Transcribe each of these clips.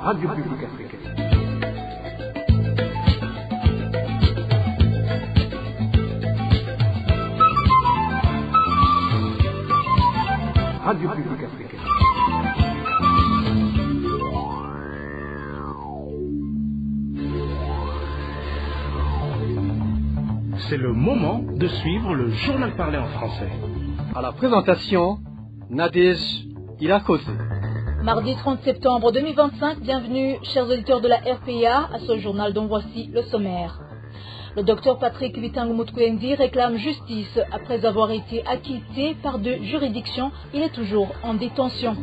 Radio Publique Africaine. Radio Publique Africaine. C'est le moment de suivre le journal parlé en français. À la présentation, Nadège Ilakose. Mardi 30 septembre 2025, bienvenue chers auditeurs de la RPA à ce journal dont voici le sommaire. Le docteur Patrick Vitangu Mutkwendi réclame justice après avoir été acquitté par deux juridictions. Il est toujours en détention.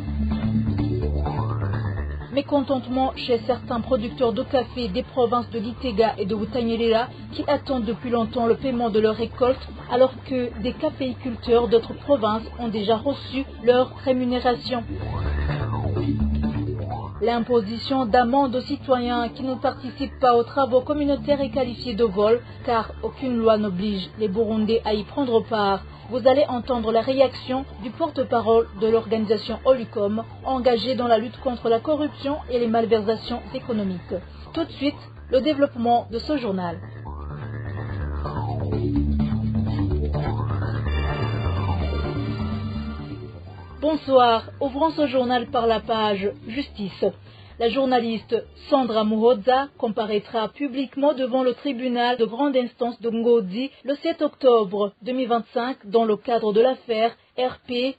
Mécontentement chez certains producteurs de café des provinces de Gitega et de Butanyerera qui attendent depuis longtemps le paiement de leur récolte alors que des caféiculteurs d'autres provinces ont déjà reçu leur rémunération. L'imposition d'amendes aux citoyens qui ne participent pas aux travaux communautaires est qualifiée de vol car aucune loi n'oblige les Burundais à y prendre part. Vous allez entendre la réaction du porte-parole de l'organisation Olucom engagée dans la lutte contre la corruption et les malversations économiques. Tout de suite, le développement de ce journal. Bonsoir, ouvrons ce journal par la page Justice. La journaliste Sandra Muhoza comparaîtra publiquement devant le tribunal de grande instance de Ngozi le 7 octobre 2025 dans le cadre de l'affaire RP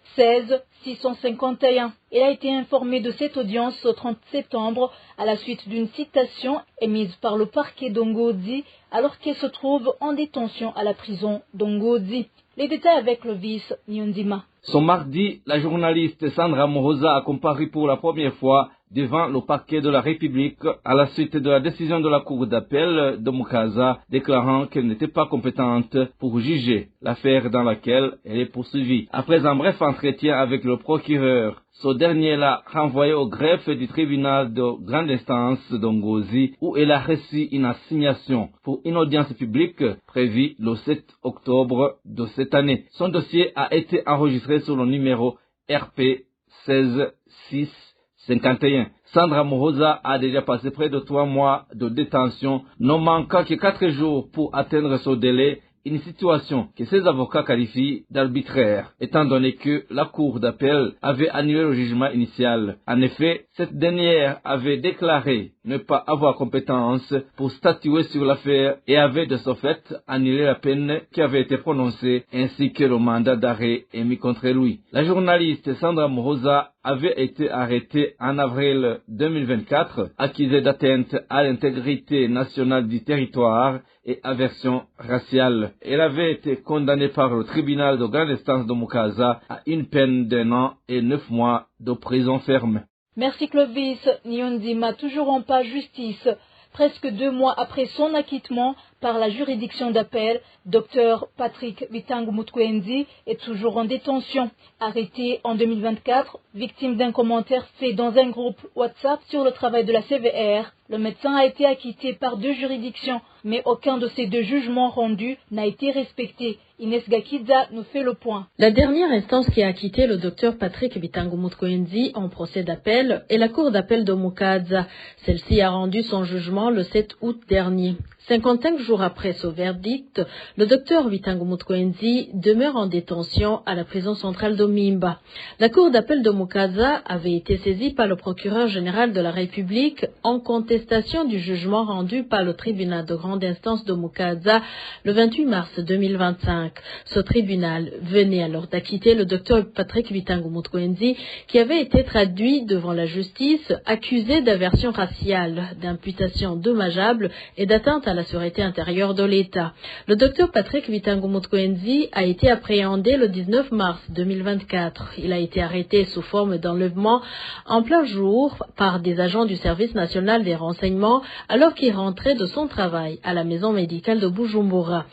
16-651. Elle a été informée de cette audience au 30 septembre à la suite d'une citation émise par le parquet de Ngozi alors qu'elle se trouve en détention à la prison de Ngozi. Les détails avec le vice Nyondima. Ce mardi, la journaliste Sandra Muhoza a comparu pour la première fois devant le parquet de la République à la suite de la décision de la Cour d'appel de Mukaza déclarant qu'elle n'était pas compétente pour juger l'affaire dans laquelle elle est poursuivie. Après un bref entretien avec le procureur, ce dernier l'a renvoyée au greffe du tribunal de grande instance de Ngozi où elle a reçu une assignation pour une audience publique prévue le 7 octobre de cette année. Son dossier a été enregistré sur le numéro RP 16651. Sandra Muhoza a déjà passé près de 3 mois de détention, ne manquant que 4 jours pour atteindre ce délai, une situation que ses avocats qualifient d'arbitraire, étant donné que la Cour d'appel avait annulé le jugement initial. En effet, cette dernière avait déclaré ne pas avoir compétence pour statuer sur l'affaire et avait de ce fait annulé la peine qui avait été prononcée ainsi que le mandat d'arrêt émis contre lui. La journaliste Sandra Muhoza avait été arrêtée en avril 2024, accusée d'atteinte à l'intégrité nationale du territoire et aversion raciale. Elle avait été condamnée par le tribunal de grande instance de Mukaza à une peine d'1 an et 9 mois de prison ferme. Merci Clovis. Nyondima, toujours en page justice. Presque 2 mois après son acquittement par la juridiction d'appel, Dr Patrick Vitangu Mutkwendi est toujours en détention. Arrêté en 2024, victime d'un commentaire fait dans un groupe WhatsApp sur le travail de la CVR, le médecin a été acquitté par 2 juridictions, mais aucun de ces 2 jugements rendus n'a été respecté. Inès Gakidza nous fait le point. La dernière instance qui a acquitté le docteur Patrick Vitangu Mutkwendi en procès d'appel est la cour d'appel de Mukaza. Celle-ci a rendu son jugement le 7 août dernier. 55 jours après ce verdict, le docteur Vitangu Mutkwendi demeure en détention à la prison centrale de Mimba. La cour d'appel de Mukaza avait été saisie par le procureur général de la République en contestation du jugement rendu par le tribunal de grande instance de Mukaza le 28 mars 2025. Ce tribunal venait alors d'acquitter le docteur Patrick Vitangu Mutkwendi qui avait été traduit devant la justice accusé d'aversion raciale, d'imputation dommageable et d'atteinte à la sûreté intérieure de l'État. Le docteur Patrick Vitangu Mutkwendi a été appréhendé le 19 mars 2024. Il a été arrêté sous forme d'enlèvement en plein jour par des agents du service national des renseignements alors qu'il rentrait de son travail à la maison médicale de Bujumbura.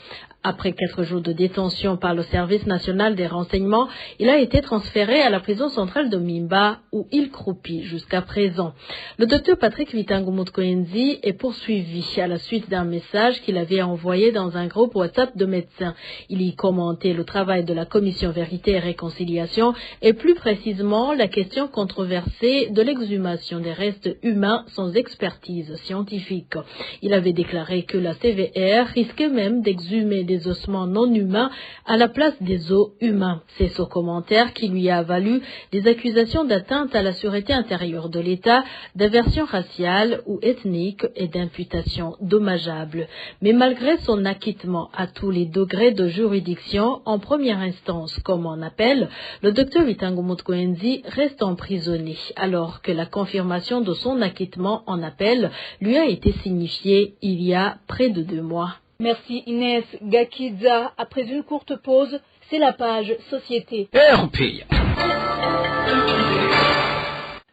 Après 4 jours de détention par le service national des renseignements, il a été transféré à la prison centrale de Mimba où il croupit jusqu'à présent. Le docteur Patrick Bitango Mutkoenzi est poursuivi à la suite d'un message qu'il avait envoyé dans un groupe WhatsApp de médecins. Il y commentait le travail de la commission Vérité et Réconciliation et plus précisément la question controversée de l'exhumation des restes humains sans expertise scientifique. Il avait déclaré que la CVR risquait même d'exhumer des ossements non humains à la place des os humains. C'est ce commentaire qui lui a valu des accusations d'atteinte à la sûreté intérieure de l'État, d'aversion raciale ou ethnique et d'imputation dommageable. Mais malgré son acquittement à tous les degrés de juridiction, en première instance comme en appel, le docteur Bitango Mutkoenzi reste emprisonné, alors que la confirmation de son acquittement en appel lui a été signifiée il y a près de 2 mois. Merci Inès Gakidza. Après une courte pause, c'est la page Société.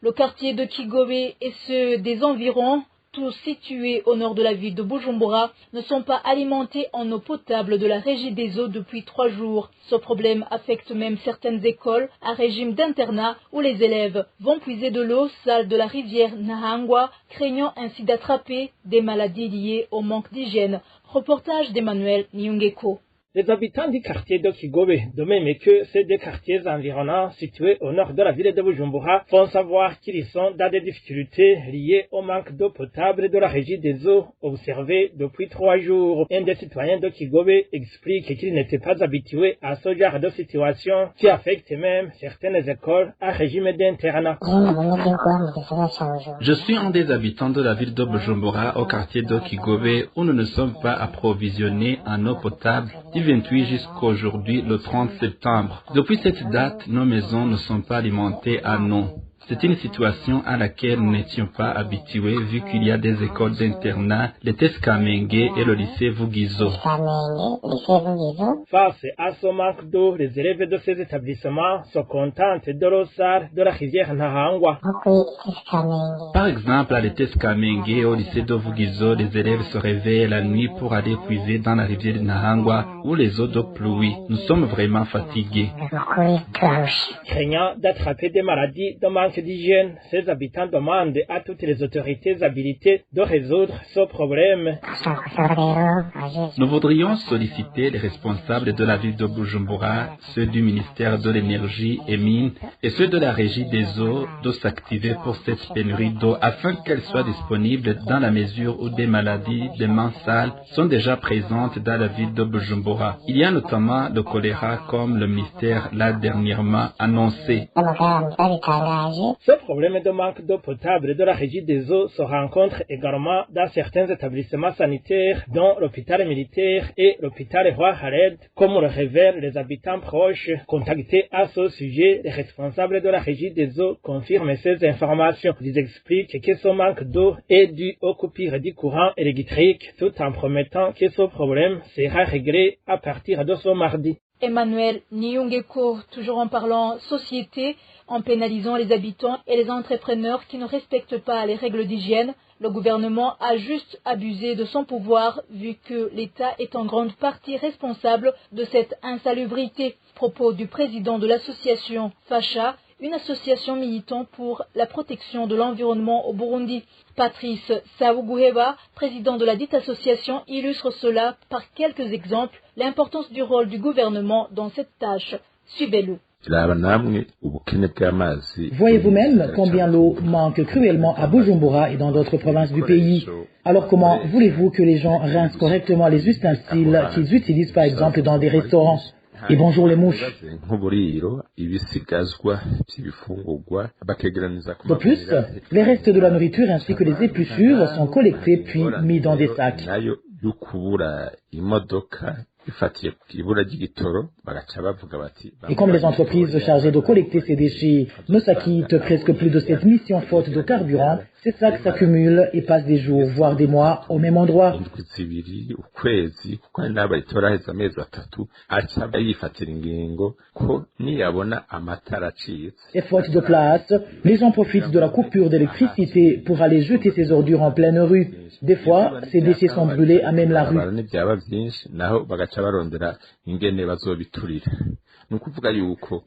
Le quartier de Kigobe et ceux des environs, tous situés au nord de la ville de Bujumbura, ne sont pas alimentés en eau potable de la Régie des eaux depuis 3 jours. Ce problème affecte même certaines écoles à régime d'internat où les élèves vont puiser de l'eau sale de la rivière Nahangwa, craignant ainsi d'attraper des maladies liées au manque d'hygiène. Reportage d'Emmanuel Nyungeko. Les habitants du quartier de Kigobe, de même que ceux des quartiers environnants situés au nord de la ville de Bujumbura, font savoir qu'ils sont dans des difficultés liées au manque d'eau potable de la Régie des eaux observée depuis 3 jours. Un des citoyens de Kigobe explique qu'il n'était pas habitué à ce genre de situation qui affecte même certaines écoles à régime d'internat. Je suis un des habitants de la ville de Bujumbura au quartier de Kigobe où nous ne sommes pas approvisionnés en eau potable du 28 jusqu'aujourd'hui le 30 septembre. Depuis cette date, nos maisons ne sont pas alimentées en eau. C'est une situation à laquelle nous n'étions pas habitués vu qu'il y a des écoles d'internat, le Teskamenge et le lycée Vugizo. Face à ce manque d'eau, les élèves de ces établissements se contentent de l'eau sale de la rivière Nahangwa. Par exemple, à l'Eteskamenge et au lycée de Vugizo, les élèves se réveillent la nuit pour aller puiser dans la rivière Nahangwa ou les eaux de pluie. Nous sommes vraiment fatigués. Craignant d'attraper des maladies de manque d'hygiène, ces habitants demandent à toutes les autorités habilitées de résoudre ce problème. Nous voudrions solliciter les responsables de la ville de Bujumbura, ceux du ministère de l'énergie et mines et ceux de la régie des eaux de s'activer pour cette pénurie d'eau afin qu'elle soit disponible dans la mesure où des maladies des mains sales sont déjà présentes dans la ville de Bujumbura. Il y a notamment le choléra comme le ministère l'a dernièrement annoncé. Ce problème de manque d'eau potable de la Régie des eaux se rencontre également dans certains établissements sanitaires, dont l'hôpital militaire et l'hôpital Roi Khaled, comme le révèlent les habitants proches. Contactés à ce sujet, les responsables de la Régie des eaux confirment ces informations. Ils expliquent que ce manque d'eau est dû aux coupures du courant électrique, tout en promettant que ce problème sera réglé à partir de ce mardi. Emmanuel Nyungeko, toujours en parlant société, en pénalisant les habitants et les entrepreneurs qui ne respectent pas les règles d'hygiène, le gouvernement a juste abusé de son pouvoir vu que l'État est en grande partie responsable de cette insalubrité. Propos du président de l'association FACHA, une association militant pour la protection de l'environnement au Burundi. Patrice Saouguheba, président de la dite association, illustre cela par quelques exemples, l'importance du rôle du gouvernement dans cette tâche. Suivez-le. Voyez vous-même combien l'eau manque cruellement à Bujumbura et dans d'autres provinces du pays. Alors comment voulez-vous que les gens rincent correctement les ustensiles qu'ils utilisent par exemple dans des restaurants? Et bonjour les mouches. De plus, les restes de la nourriture ainsi que les épluchures sont collectés puis mis dans des sacs. Et comme les entreprises chargées de collecter ces déchets ne s'acquittent presque plus de cette mission faute de carburant, ces sacs s'accumulent et passent des jours, voire des mois au même endroit. Et faute de place, les gens profitent de la coupure d'électricité pour aller jeter ces ordures en pleine rue. Des fois, ces déchets sont brûlés à même la rue. bagaca barondera ingene bazobiturira.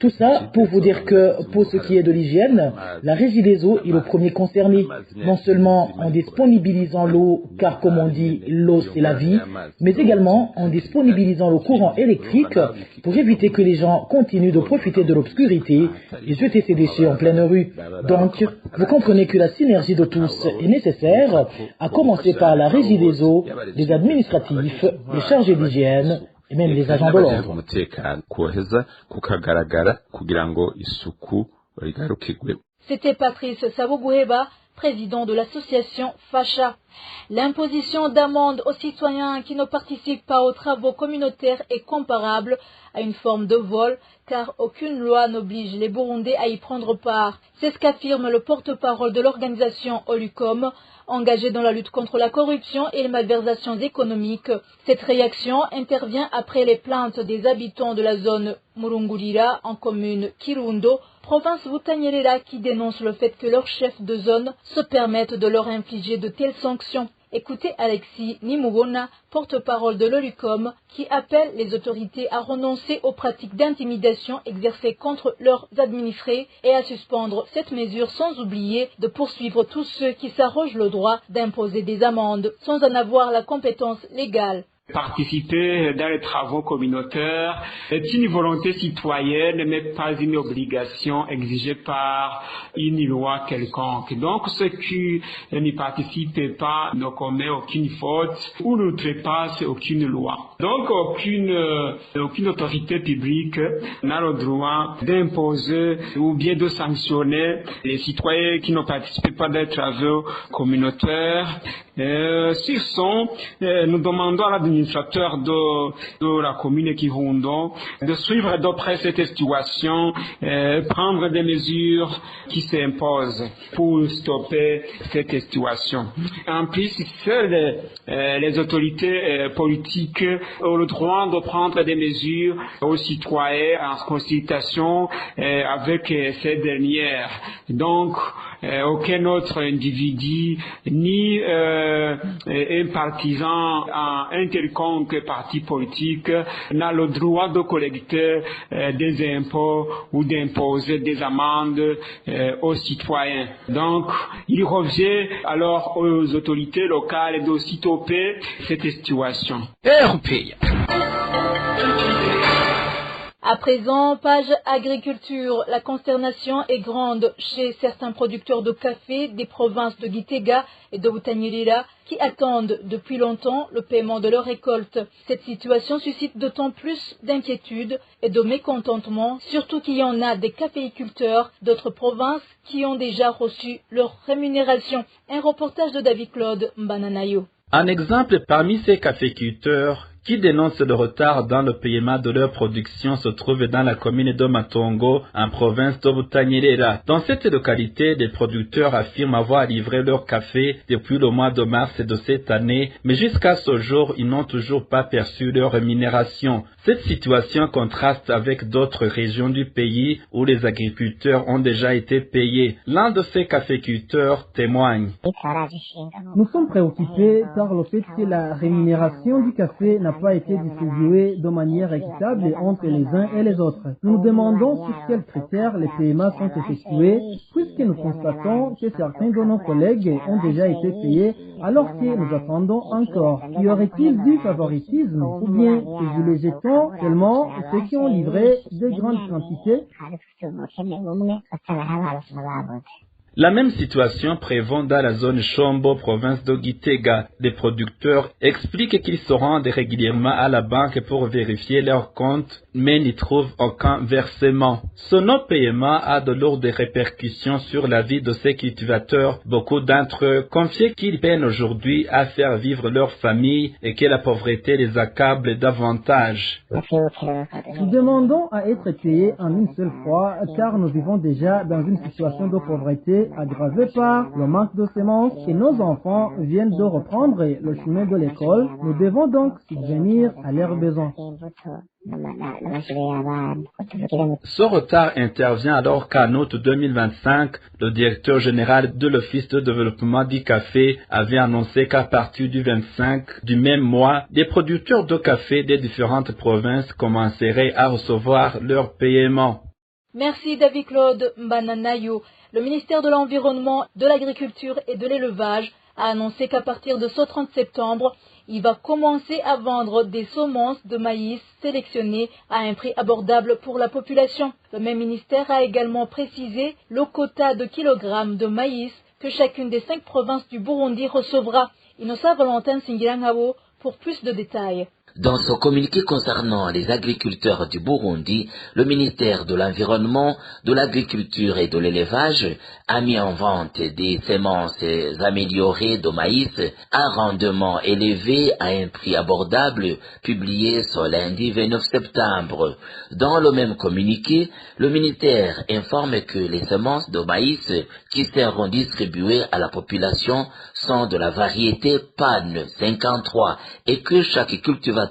Tout ça pour vous dire que, pour ce qui est de l'hygiène, la Régie des eaux est le premier concerné, non seulement en disponibilisant l'eau, car comme on dit, l'eau c'est la vie, mais également en disponibilisant le courant électrique pour éviter que les gens continuent de profiter de l'obscurité et jeter ces déchets en pleine rue. Donc, vous comprenez que la synergie de tous est nécessaire, à commencer par la Régie des eaux, les administratifs, les chargés d'hygiène, et même les agents de l'ordre. C'était Patrice Sabogoueba, président de l'association FACHA. L'imposition d'amendes aux citoyens qui ne participent pas aux travaux communautaires est comparable à une forme de vol, car aucune loi n'oblige les Burundais à y prendre part. C'est ce qu'affirme le porte-parole de l'organisation Olucom, engagée dans la lutte contre la corruption et les malversations économiques. Cette réaction intervient après les plaintes des habitants de la zone Murungurira en commune Kirundo, province Butanyerera, qui dénoncent le fait que leurs chefs de zone se permettent de leur infliger de telles sanctions. Écoutez Alexis Nimugona, porte-parole de l'Olucom, qui appelle les autorités à renoncer aux pratiques d'intimidation exercées contre leurs administrés et à suspendre cette mesure, sans oublier de poursuivre tous ceux qui s'arrogent le droit d'imposer des amendes sans en avoir la compétence légale. Participer dans les travaux communautaires est une volonté citoyenne, mais pas une obligation exigée par une loi quelconque. Donc, ceux qui n'y participent pas ne commettent aucune faute ou ne trépassent aucune loi. Donc, aucune autorité publique n'a le droit d'imposer ou bien de sanctionner les citoyens qui ne participent pas dans les travaux communautaires. Sur son, nous demandons à l'administrateur de la commune Kirundo de suivre de près cette situation, prendre des mesures qui s'imposent pour stopper cette situation. En plus, seules les autorités politiques ont le droit de prendre des mesures aux citoyens en consultation avec ces dernières. Donc, aucun autre individu ni un partisan un quelconque parti politique n'a le droit de collecter des impôts ou d'imposer des amendes aux citoyens. Donc, il revient alors aux autorités locales de stopper cette situation. À présent, page agriculture. La consternation est grande chez certains producteurs de café des provinces de Gitega et de Butanyerera qui attendent depuis longtemps le paiement de leur récolte. Cette situation suscite d'autant plus d'inquiétude et de mécontentement, surtout qu'il y en a des caféiculteurs d'autres provinces qui ont déjà reçu leur rémunération. Un reportage de David Claude Mbananayo. Un exemple parmi ces caféiculteurs qui dénoncent le retard dans le paiement de leur production se trouve dans la commune de Matongo, en province de Butanyerera. Dans cette localité, les producteurs affirment avoir livré leur café depuis le mois de mars de cette année, mais jusqu'à ce jour, ils n'ont toujours pas perçu leur rémunération. Cette situation contraste avec d'autres régions du pays où les agriculteurs ont déjà été payés. L'un de ces caféiculteurs témoigne. Nous sommes préoccupés par le fait que la rémunération du café n'a pas été distribuée de manière équitable entre les uns et les autres. Nous nous demandons sur quels critères les paiements sont effectués, puisque nous constatons que certains de nos collègues ont déjà été payés alors que nous attendons encore. Y aurait-il du favoritisme ou bien privilégions seulement ceux qui ont livré de grandes quantités? La même situation prévaut dans la zone Chombo, province de Gitega. Les producteurs expliquent qu'ils se rendent régulièrement à la banque pour vérifier leurs comptes, mais n'y trouvent aucun versement. Ce non-paiement a de lourdes répercussions sur la vie de ces cultivateurs. Beaucoup d'entre eux confient qu'ils peinent aujourd'hui à faire vivre leur famille et que la pauvreté les accable davantage. Nous demandons à être payés en une seule fois, car nous vivons déjà dans une situation de pauvreté est aggravé par le manque de semences et nos enfants viennent de reprendre le chemin de l'école. Nous devons donc subvenir à leurs besoins. Ce retard intervient alors qu'en août 2025, le directeur général de l'Office de développement du café avait annoncé qu'à partir du 25 du même mois, des producteurs de café des différentes provinces commenceraient à recevoir leur paiement. Merci David-Claude Mbananayo. Le ministère de l'Environnement, de l'Agriculture et de l'Élevage a annoncé qu'à partir de ce 30 septembre, il va commencer à vendre des semences de maïs sélectionnées à un prix abordable pour la population. Le même ministère a également précisé le quota de kilogrammes de maïs que chacune des 5 provinces du Burundi recevra. Innocent Valentin Singirangabo pour plus de détails. Dans son communiqué concernant les agriculteurs du Burundi, le ministère de l'Environnement, de l'Agriculture et de l'Élevage a mis en vente des semences améliorées de maïs à rendement élevé à un prix abordable, publié ce lundi 29 septembre. Dans le même communiqué, le ministère informe que les semences de maïs qui seront distribuées à la population sont de la variété PAN 53 et que chaque cultivateur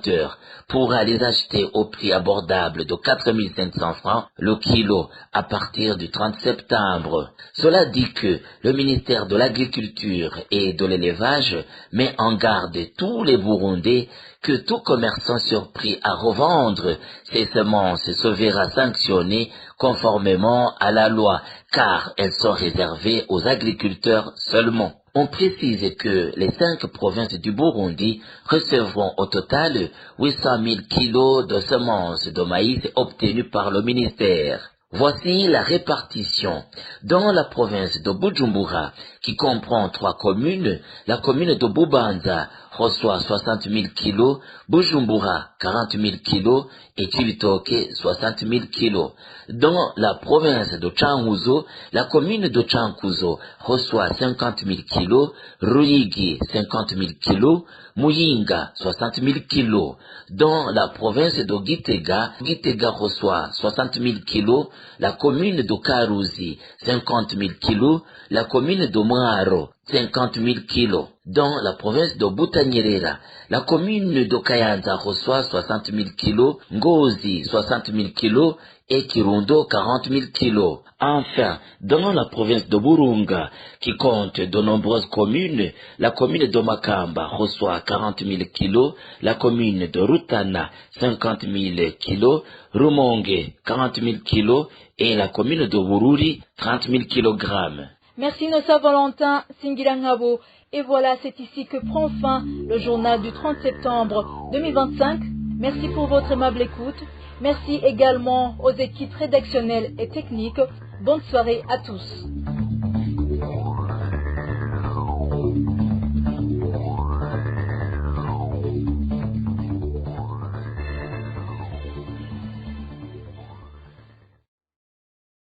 pourra les acheter au prix abordable de 4 500 francs le kilo à partir du 30 septembre. Cela dit que le ministère de l'Agriculture et de l'Élevage met en garde tous les Burundais que tout commerçant surpris à revendre ces semences se verra sanctionné conformément à la loi, car elles sont réservées aux agriculteurs seulement. On précise que les 5 provinces du Burundi recevront au total 800 000 kilos de semences de maïs obtenues par le ministère. Voici la répartition. Dans la province de Bujumbura, qui comprend 3 communes, la commune de Bubanza reçoit 60 000 kilos, Bujumbura 40 000 kilos et Cibitoke 60 000 kilos. Dans la province de Cankuzo, la commune de Cankuzo reçoit 50 000 kilos, Ruyigi 50 000 kilos, Muyinga 60 000 kilos. Dans la province de Gitega, Gitega reçoit 60 000 kilos, la commune de Karuzi 50 000 kilos, la commune de Mwaro 50 000 kilos. Dans la province de Butanyerera, la commune de Kayanza reçoit 60 000 kilos, Ngozi 60 000 kilos et Kirundo 40 000 kilos. Enfin, dans la province de Burunga, qui compte de nombreuses communes, la commune de Makamba reçoit 40 000 kilos, la commune de Rutana 50 000 kilos, Rumonge 40 000 kilos et la commune de Bururi 30 000 kilogrammes. Merci Nossa Valentin Singirangabo. Et voilà, c'est ici que prend fin le journal du 30 septembre 2025. Merci pour votre aimable écoute. Merci également aux équipes rédactionnelles et techniques. Bonne soirée à tous.